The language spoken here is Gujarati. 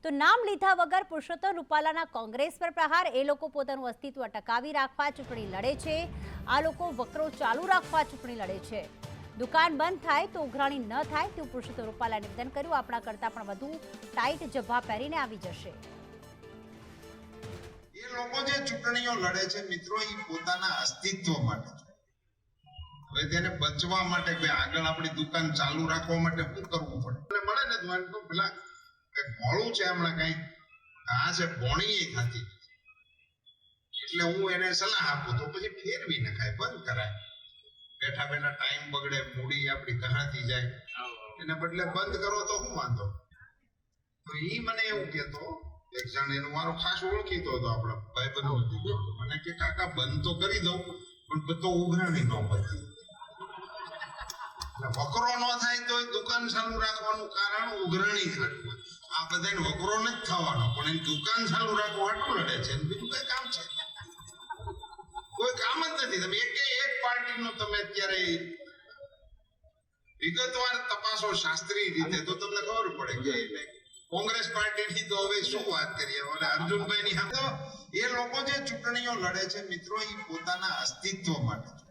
તો નામ લીધા વગર પુરુષોત્તમ રૂપાલાના કોંગ્રેસ પર પ્રહાર। એ લોકો પોતાનું અસ્તિત્વ ટકાવી રાખવા ચૂંટણી લડે છે, આ લોકો વકરો ચાલુ રાખવા ચૂંટણી લડે છે। દુકાન બંધ થાય તો ઉઘરાણી ન થાય તેવું પુરુષોત્તમ રૂપાલાએ નિવેદન કર્યું। આપણા કરતાં પણ વધુ ટાઈટ જબ્બા પહેરીને આવી જશે। એ લોકો જે ચૂંટણીઓ લડે છે મિત્રો, એ પોતાના અસ્તિત્વ માટે છે। હવે તેને બચવા માટે કે આગળ આપણી દુકાન ચાલુ રાખવા માટે શું કરવું પડે? એટલે મળે ને ધ્યાન તો પેલા કઈક મોળું છે, હમણાં કઈ આ છે બોણી થતી, એટલે હું એને સલાહ આપું તો પછી ફેરવી નખાય, બંધ કરાય। બેઠા બેઠા ટાઈમ બગડે, મૂડી આપણી કહાતી જાય, એને બદલે બંધ કરો તો શું વાંધો? તો ઈ મને એવું કહેતો, એક જણ એનો મારો ખાસ ઓળખીતો હતો, આપણા ભાઈબંધ, મને કે કાકા બંધ તો કરી દઉં પણ બધો ઉઘરાણી ન બદલી, વકરો ન થાય તો દુકાન ચાલુ રાખવાનું કારણ ઉઘરાણી કાઢવું। આ બધાને વકરો નથી થવાનો, પણ એની દુકાન ચાલુ રાખવા આટલું લડે છે, બીજું કઈ કામ છે? કોઈ કામ જ નથી। તમે એક પાર્ટીનો તમે અત્યારે વિગતવાર તપાસો શાસ્ત્રીય રીતે તો તમને ખબર પડે કે કોંગ્રેસ પાર્ટીની તો હવે શું વાત કરીએ, અર્જુનભાઈ ની તો એ લોકો જે ચૂંટણીઓ લડે છે મિત્રો, એ પોતાના અસ્તિત્વ માટે છે।